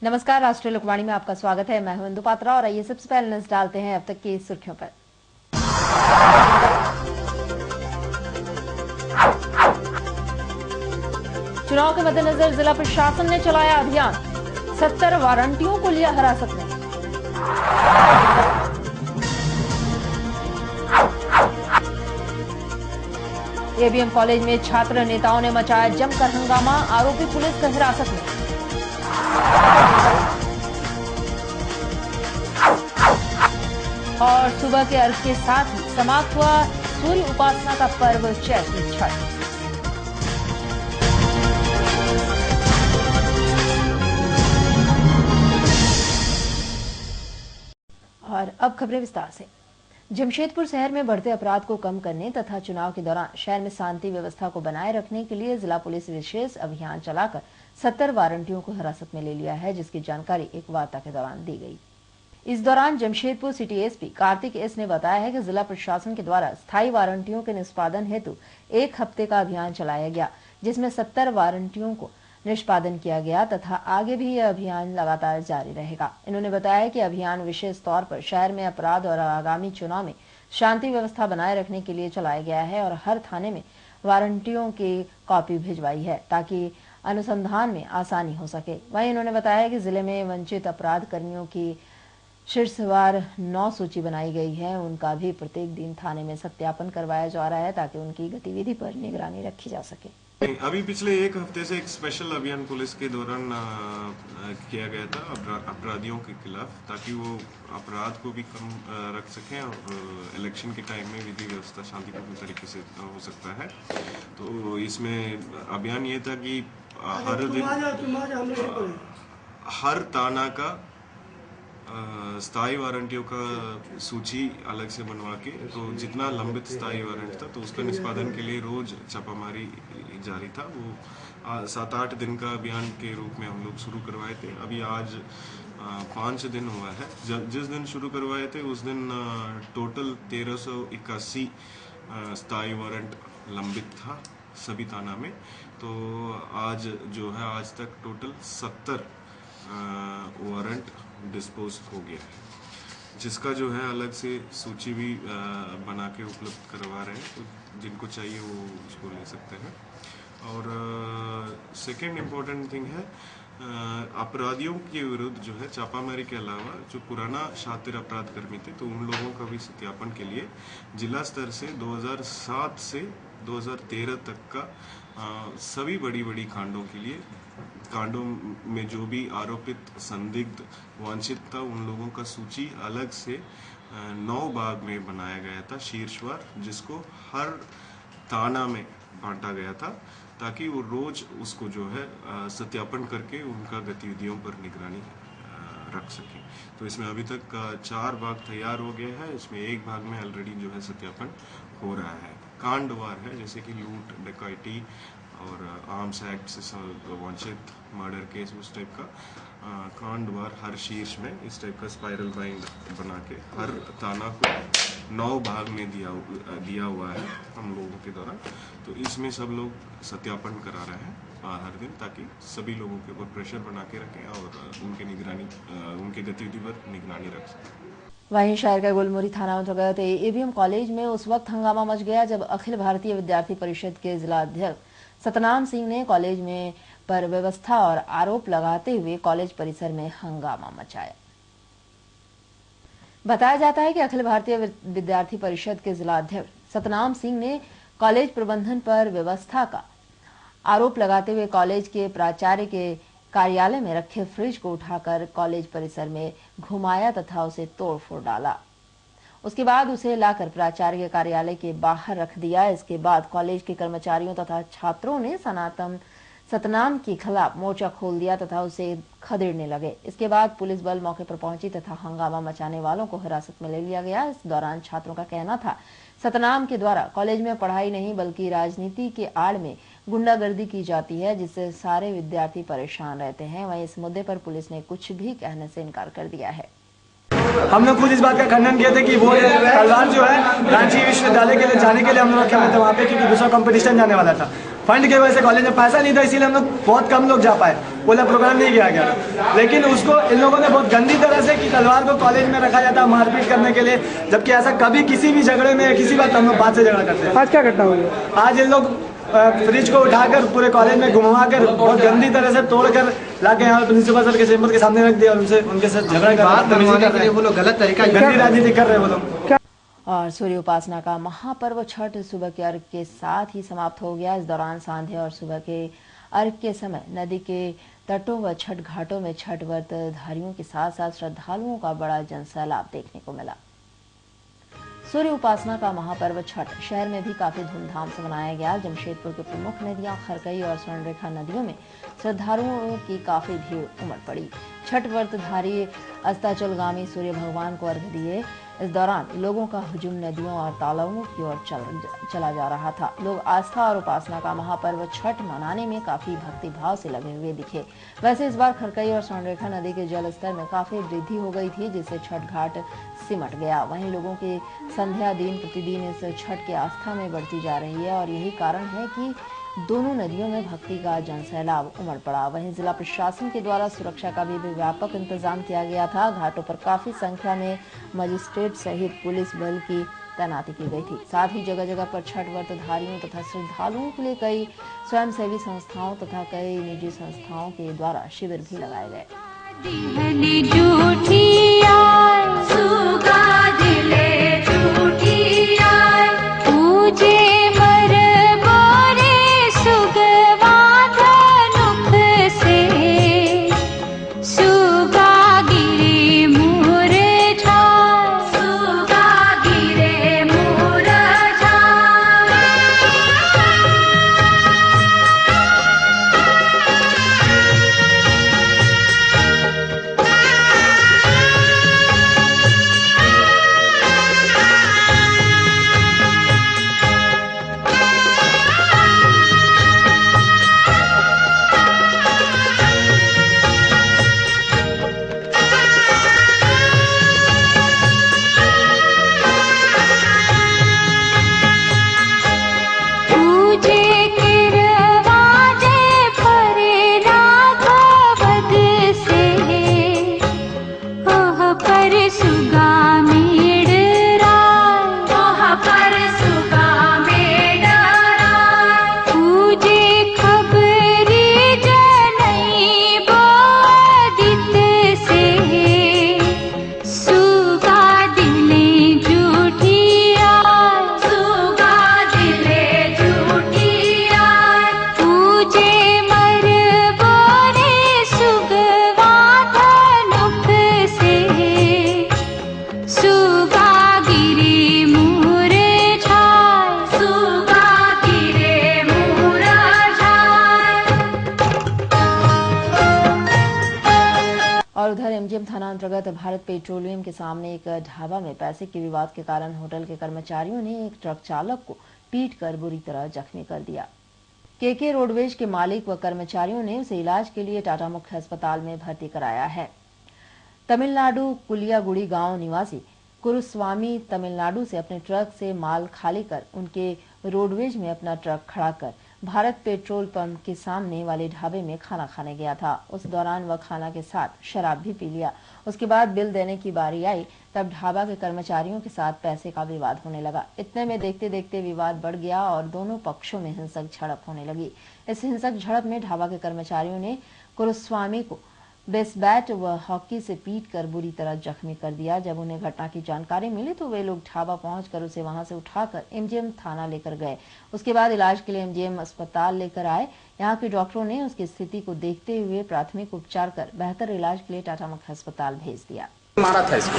नमस्कार, राष्ट्रीय लोकवाणी में आपका स्वागत है। मैं हूं इंदु पात्रा और आइए सबसे पहले नजर डालते हैं अब तक की सुर्खियों पर। चुनाव के मद्देनजर जिला प्रशासन ने चलाया अभियान, 70 वारंटियों को लिया हिरासत में। एबीएम कॉलेज में छात्र नेताओं ने मचाया जमकर हंगामा, आरोपी पुलिस की हिरासत में। और सुबह के अर्घ के साथ ही समाप्त हुआ सूर्य उपासना का पर्व चैती छठ। और अब खबरें विस्तार से। जमशेदपुर शहर में बढ़ते अपराध को कम करने तथा चुनाव के दौरान शहर में शांति व्यवस्था को बनाए रखने के लिए जिला पुलिस विशेष अभियान चलाकर 70 वारंटियों को हिरासत में ले लिया है, जिसकी जानकारी एक वार्ता के दौरान दी गई। इस दौरान Jamshedpur city SP Kartik S ने बताया है कि जिला प्रशासन के द्वारा स्थायी वारंटियों के निष्पादन हेतु 1 हफ्ते का अभियान चलाया गया, जिसमें 70 वारंटियों को निष्पादन किया गया तथा आगे भी यह अभियान लगातार जारी रहेगा। इन्होंने बताया कि अभियान विशेष तौर पर शहर में अपराध और आगामी चुनाव में शांति व्यवस्था बनाए रखने के लिए चलाया गया है और हर थाने में वारंटियों की कॉपी भिजवाई है ताकि अनुसंधान में आसानी हो सके। वहीं उन्होंने बताया कि जिले में वंचित अपराध कर्मियों की शीर्षवार 9 सूची बनाई गई है, उनका भी प्रत्येक दिन थाने में सत्यापन करवाया जा रहा है ताकि उनकी गतिविधि पर निगरानी रखी जा सके। अभी पिछले 1 हफ्ते से एक स्पेशल अभियान पुलिस के दौरान किया गया था अपराधियों के खिलाफ, ताकि वो अपराध को भी कम रख सकें और इलेक्शन के टाइम में विधि व्यवस्था शांतिपूर्ण तरीके से हो सकता है। तो इसमें अभियान ये था कि हर दिन हर थाना का स्थायी वारंटियों का सूची अलग से बनवा के, तो जितना लंबित स्थायी वारंट था तो उसका निष्पादन के लिए रोज छापामारी जारी था। वो 7-8 दिन का अभियान के रूप में हम लोग शुरू करवाए थे। अभी आज 5 दिन हुआ है। जिस दिन शुरू करवाए थे उस दिन टोटल 1381 स्थायी वारंट लंबित था सभी थाना में। तो आज जो है, आज तक टोटल 70 वारंट डिस्पोज हो गया है, जिसका जो है अलग से सूची भी बना के उपलब्ध करवा रहे हैं, तो जिनको चाहिए वो उसको ले सकते हैं। और सेकेंड इम्पोर्टेंट थिंग है, अपराधियों के विरुद्ध जो है छापामारी के अलावा जो पुराना शातिर अपराध कर्मी थे, तो उन लोगों का भी सत्यापन के लिए जिला स्तर से 2007 से 2013 तक का सभी बड़ी कांडों के लिए, कांडों में जो भी आरोपित, संदिग्ध, वांछित था, उन लोगों का सूची अलग से 9 भाग में बनाया गया था शीर्षवार, जिसको हर थाना में बांटा गया था ताकि वो रोज उसको जो है सत्यापन करके उनका गतिविधियों पर निगरानी रख सके। तो इसमें अभी तक 4 भाग तैयार हो गए हैं। इसमें 1 भाग में ऑलरेडी जो है सत्यापन हो रहा है। कांडवार है, जैसे कि लूट, डकैती और आर्म्स एक्ट से वांछित, मर्डर केस, उस टाइप का कांडवार हर शीर्ष में इस टाइप का स्पाइरल बाइंड बना के हर थाना को 9 भाग में दिया हुआ है हम लोगों के द्वारा। तो इसमें सब लोग सत्यापन करा रहे हैं हर दिन, ताकि सभी लोगों के ऊपर प्रेशर बना के रखें और उनके गतिविधि पर निगरानी रख सकें। वहीं शहर के गुलमोहरी थाना अंतर्गत एबीएम कॉलेज में उस वक्त हंगामा मच गया जब अखिल भारतीय विद्यार्थी परिषद के जिला अध्यक्ष सतनाम सिंह ने कॉलेज में पर व्यवस्था और आरोप लगाते हुए कॉलेज परिसर में हंगामा मचाया। बताया जाता है कि अखिल भारतीय विद्यार्थी परिषद के जिला अध्यक्ष सतनाम सिंह ने कॉलेज प्रबंधन पर व्यवस्था का आरोप लगाते हुए कॉलेज के प्राचार्य के कार्यालय में रखे फ्रिज को उठाकर कॉलेज परिसर में घुमाया तथा उसे तोड़फोड़ डाला। उसके बाद उसे लाकर प्राचार्य के कार्यालय के बाहर रख दिया। इसके बाद कॉलेज के कर्मचारियों तथा छात्रों ने सतनाम के खिलाफ मोर्चा खोल दिया तथा उसे खदेड़ने लगे। इसके बाद पुलिस बल मौके पर पहुंची तथा हंगामा मचाने वालों को हिरासत में ले लिया गया। इस दौरान छात्रों का कहना था सतनाम के द्वारा कॉलेज में पढ़ाई नहीं बल्कि राजनीति के आड़ में गुंडागर्दी की जाती है, जिससे सारे विद्यार्थी परेशान रहते हैं। वहीं इस मुद्दे पर पुलिस ने कुछ भी कहने से इनकार कर दिया है। हम लोग खुद इस बात का खंडन किए थे कि वो तलवार जो है रांची विश्वविद्यालय के लिए जाने के लिए हम लोग क्या थे वहाँ पे, क्योंकि दूसरा कंपटीशन जाने वाला था। फंड की वजह से कॉलेज में पैसा नहीं था, इसीलिए हम लोग बहुत कम लोग जा पाए। पूरा प्रोग्राम नहीं किया गया। लेकिन उसको इन लोगों ने बहुत गंदी तरह से कि तलवार को कॉलेज में रखा जाता मारपीट करने के लिए, जबकि ऐसा कभी किसी भी झगड़े में किसी बात हम लोग बात से झगड़ा करते हैं। आज क्या घटना हुई? आज इन लोग फ्रिज को उठाकर पूरे कॉलेज में घुमा कर बहुत गंदी तरह से तोड़कर लाके यहाँ प्रिंसिपल सर के चेंबर के सामने रख दिया और उनके साथ झगड़ा कर रहे हैं। वो लोग गलत तरीका गंदी राजनीति कर रहे हैं वो लोग। और सूर्य उपासना का महापर्व छठ सुबह के अर्घ के साथ ही समाप्त हो गया। इस दौरान सांध्या और सुबह के अर्घ के समय नदी के तटों व छठ घाटों में छठ व्रतधारियों के साथ साथ श्रद्धालुओं का बड़ा जनसैलाब देखने को मिला। सूर्य उपासना का महापर्व छठ शहर में भी काफी धूमधाम से मनाया गया। जमशेदपुर की प्रमुख नदियां खरकई और स्वर्णरेखा नदियों में श्रद्धालुओं की काफी भीड़ उमड़ पड़ी। छठ व्रतधारी अस्ताचलगामी सूर्य भगवान को अर्घ्य दिए। इस दौरान लोगों का हुजूम नदियों और तालाबों की ओर चला जा रहा था। लोग आस्था और उपासना का महापर्व छठ मनाने में काफी भक्ति भाव से लगे हुए दिखे। वैसे इस बार खरकई और स्वर्णरेखा नदी के जल स्तर में काफी वृद्धि हो गई थी, जिससे छठ घाट सिमट गया। वहीं लोगों की संध्या दिन प्रतिदिन इस छठ की आस्था में बढ़ती जा रही है और यही कारण है कि दोनों नदियों में भक्ति का जनसैलाब उमड़ पड़ा। वहीं जिला प्रशासन के द्वारा सुरक्षा का भी व्यापक इंतजाम किया गया था। घाटों पर काफी संख्या में मजिस्ट्रेट सहित पुलिस बल की तैनाती की गई थी। साथ ही जगह जगह पर छठ व्रतधारियों तथा श्रद्धालुओं के लिए कई स्वयंसेवी संस्थाओं तथा कई निजी संस्थाओं के द्वारा शिविर भी लगाए गए। एमजीएम थाना अंतर्गत भारत पेट्रोलियम के सामने एक ढाबा में पैसे के विवाद के कारण होटल के कर्मचारियों ने एक ट्रक चालक को पीटकर बुरी तरह जख्मी कर दिया। केके रोडवेज के मालिक व कर्मचारियों ने उसे इलाज के लिए टाटा मुख्य अस्पताल में भर्ती कराया है। तमिलनाडु कुलियागुड़ी गांव निवासी कुरुस्वामी तमिलनाडु से अपने ट्रक से माल खाली कर उनके रोडवेज में अपना ट्रक खड़ा कर भारत पेट्रोल पंप के सामने वाले ढाबे में खाना खाने गया था। उस दौरान वह खाना के साथ शराब भी पी लिया। उसके बाद बिल देने की बारी आई, तब ढाबा के कर्मचारियों के साथ पैसे का विवाद होने लगा। इतने में देखते देखते विवाद बढ़ गया और दोनों पक्षों में हिंसक झड़प होने लगी। इस हिंसक झड़प में ढाबा के कर्मचारियों ने कुरुस्वामी को बेसबैट व हॉकी से पीटकर बुरी तरह जख्मी कर दिया। जब उन्हें घटना की जानकारी मिली तो वे लोग ढाबा पहुंचकर उसे वहां से उठाकर एमजीएम थाना लेकर गए। उसके बाद इलाज के लिए एमजीएम अस्पताल लेकर आए। यहां के डॉक्टरों ने उसकी स्थिति को देखते हुए प्राथमिक उपचार कर बेहतर इलाज के लिए टाटा मुख्य अस्पताल भेज दिया। मारा था इसको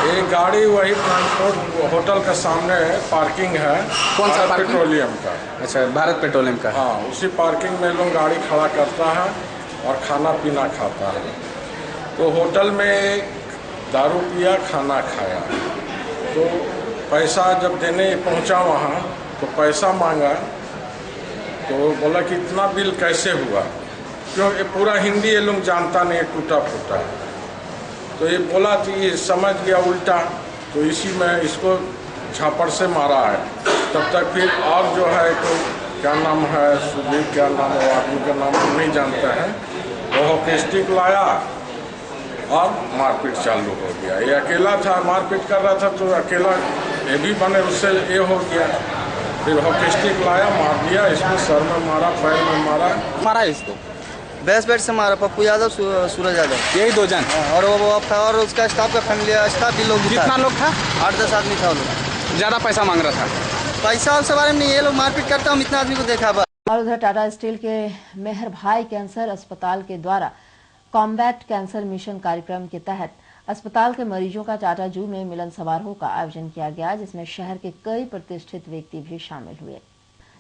एक गाड़ी, वही ट्रांसपोर्ट होटल के सामने पार्किंग है। कौन सा पेट्रोलियम का? अच्छा, भारत पेट्रोलियम का। हाँ, उसी पार्किंग में लोग गाड़ी खड़ा करता है और खाना पीना खाता है। तो होटल में दारू पिया, खाना खाया, तो पैसा जब देने पहुंचा वहाँ तो पैसा मांगा तो बोला कि इतना बिल कैसे हुआ, क्यों ये पूरा हिंदी ये लोग जानता नहीं, टूटा फूटा। तो ये बोला कि ये समझ गया उल्टा, तो इसी में इसको झापड़ से मारा है। तब तक फिर और जो है तो क्या नाम है, सुधीर क्या नाम है, आदमी का नाम हम नहीं जानते हैं, वो हॉकी स्टिक लाया और मारपीट चालू हो गया। ये अकेला था, मारपीट कर रहा था, तो अकेला ये भी बने, उससे ये हो गया। फिर हॉकी स्टिक लाया, मार दिया, इसमें सर में मारा, पैर में मारा। मारा इसको बेस बैट से मारा, पप्पू यादव, सूरज यादव, यही 2 जन। और वो था, और उसका स्टाफ का फैमिली स्टाफ भी लोग। कितना लोग था? 8-10 आदमी था। वो लोग ज़्यादा पैसा मांग रहा था। पैसा उसके बारे में नहीं, ये लोग मारपीट करता, हम इतना आदमी को देखा बस। और उधर टाटा स्टील के मेहर भाई कैंसर अस्पताल के द्वारा कॉम्बैट कैंसर मिशन कार्यक्रम के तहत अस्पताल के मरीजों का टाटा जू में मिलन समारोह का आयोजन किया गया, जिसमें शहर के कई प्रतिष्ठित व्यक्ति भी शामिल हुए।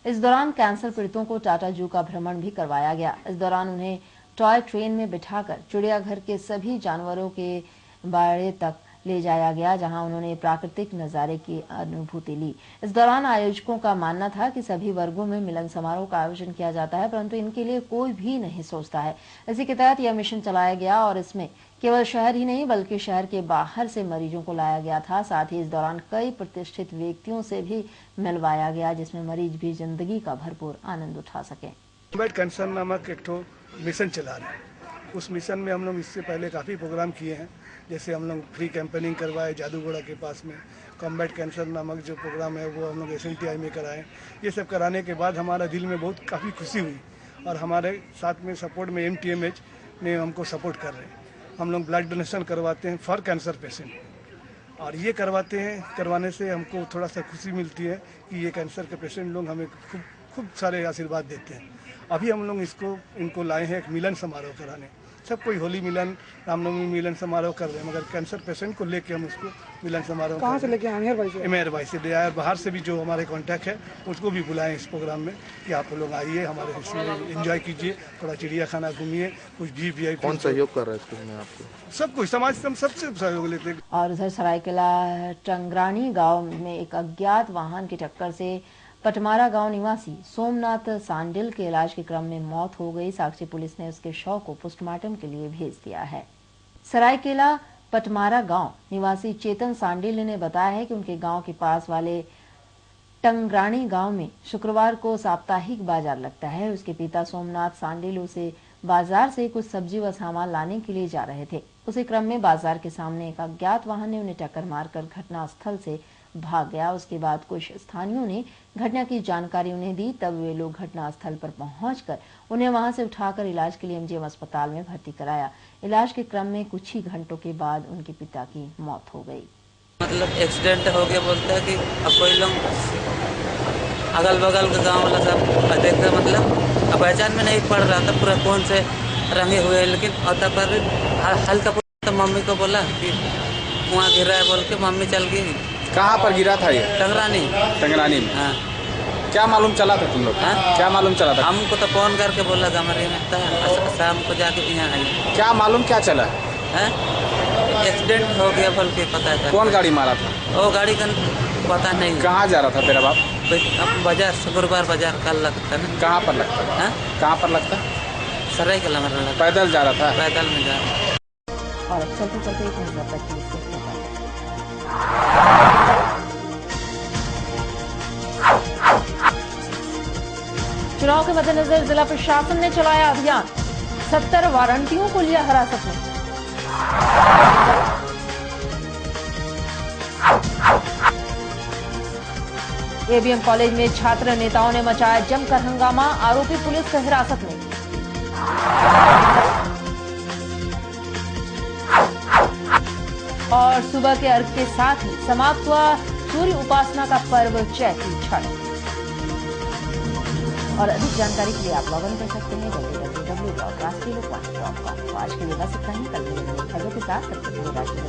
इस दौरान कैंसर पीड़ितों को टाटा जू का भ्रमण भी करवाया गया। इस दौरान उन्हें टॉय ट्रेन में बिठाकर चिड़ियाघर के सभी जानवरों के बाड़े तक ले जाया गया, जहां उन्होंने प्राकृतिक नजारे की अनुभूति ली। इस दौरान आयोजकों का मानना था कि सभी वर्गों में मिलन समारोह का आयोजन किया जाता है, परंतु इनके लिए कोई भी नहीं सोचता है। इसी के तहत यह मिशन चलाया गया और इसमें केवल शहर ही नहीं बल्कि शहर के बाहर से मरीजों को लाया गया था। साथ ही इस दौरान कई प्रतिष्ठित व्यक्तियों से भी मिलवाया गया, जिसमें मरीज भी जिंदगी का भरपूर आनंद उठा सके। कॉम्बैट कैंसर नामक एक मिशन चला रहे हैं। उस मिशन में हम लोग इससे पहले काफ़ी प्रोग्राम किए हैं, जैसे हम लोग फ्री कैंपेनिंग करवाए जादूगोड़ा के पास में। कॉम्बैट कैंसर नामक जो प्रोग्राम है वो हम लोग SNTI में कराए। ये सब कराने के बाद हमारा दिल में बहुत काफ़ी खुशी हुई, और हमारे साथ में सपोर्ट में MTMH ने हमको सपोर्ट कर रहे हैं। हम लोग ब्लड डोनेशन करवाते हैं फॉर कैंसर पेशेंट, और ये करवाने से हमको थोड़ा सा खुशी मिलती है कि ये कैंसर के पेशेंट लोग हमें खूब सारे आशीर्वाद देते हैं। अभी हम लोग इनको लाए हैं एक मिलन समारोह कराने। सब कोई होली मिलन, रामनवमी मिलन समारोह कर रहे हैं, मगर कैंसर पेशेंट को लेके हम इसको मिलन समारोह कहाँ से लेके आए? मेहर भाई से ले आए। बाहर से भी जो हमारे कांटेक्ट है उसको भी बुलाएं इस प्रोग्राम में कि आप लोग आइए, हमारे इसमें एंजॉय कीजिए, थोड़ा चिड़ियाखाना घूमिए, कुछ भी VIP। कौन सहयोग कर रहा है इसमें आपको? सब कुछ समाज से हम सबसे सहयोग लेते हैं। और उधर सरायकेला टंगरानी गांव में एक अज्ञात वाहन की टक्कर से पटमारा गांव निवासी सोमनाथ सांडिल के इलाज के क्रम में मौत हो गई। साक्षी पुलिस ने उसके शव को पोस्टमार्टम के लिए भेज दिया है। सरायकेला पटमारा गांव निवासी चेतन सांडिल ने बताया है कि उनके गांव के पास वाले टंगरानी गांव में शुक्रवार को साप्ताहिक बाजार लगता है। उसके पिता सोमनाथ सांडिल उसे बाजार से कुछ सब्जी व सामान लाने के लिए जा रहे थे। उसी क्रम में बाजार के सामने एक अज्ञात वाहन ने उन्हें टक्कर मारकर घटनास्थल से भाग गया। उसके बाद कुछ स्थानियों ने घटना की जानकारी उन्हें दी, तब वे लोग घटनास्थल पर पहुंचकर उन्हें वहां से उठाकर इलाज के लिए MGM अस्पताल में भर्ती कराया। इलाज के क्रम में कुछ ही घंटों के बाद उनके पिता की मौत हो गई। मतलब एक्सीडेंट हो गया, बोलते हैं कि अब कोई लोग अगल बगल का गाँव वाला सब देखते, मतलब अब पहचान में नहीं पड़ रहा था, पूरा कौन से रंगे हुए, लेकिन अतः पर हल्का तो मम्मी को बोला कि वहाँ गिरा है, बोल के मम्मी चल गई। कहाँ पर गिरा था ये? टंगरानी में। हाँ। क्या मालूम चला था तुम लोग? हाँ? क्या मालूम चला था? हमको तो फोन करके बोला गमरी में था, शाम को जाके यहाँ आए। क्या मालूम क्या चला? एक्सीडेंट हो गया बोल के पता है। कौन गाड़ी मारा था? वो गाड़ी का पता नहीं। कहाँ जा रहा था तेरा बाप? बाजार, शुक्रवार बाजार कल लगता है। कहाँ पर लगता है? कहाँ पर लगता है? सरायकेला में लगता। पैदल जा रहा था? पैदल में जा रहा। और चलते चलते एक नजर रखिए इसके ऊपर। चुनाव के मद्देनजर जिला प्रशासन ने चलाया अभियान, 70 वारंटियों को लिया हिरासत में। ABM कॉलेज में छात्र नेताओं ने मचाया जमकर हंगामा, आरोपी पुलिस की हिरासत में। और सुबह के अर्घ के साथ ही समाप्त हुआ सूर्य उपासना का पर्व चैती छठ। और अधिक जानकारी के लिए आप लॉग इन कर सकते हैं www.rashtriya.com। आज के लिए बस इतना ही, कल मिलेंगे खबरों के साथ। तब तक के लिए राष्ट्रीय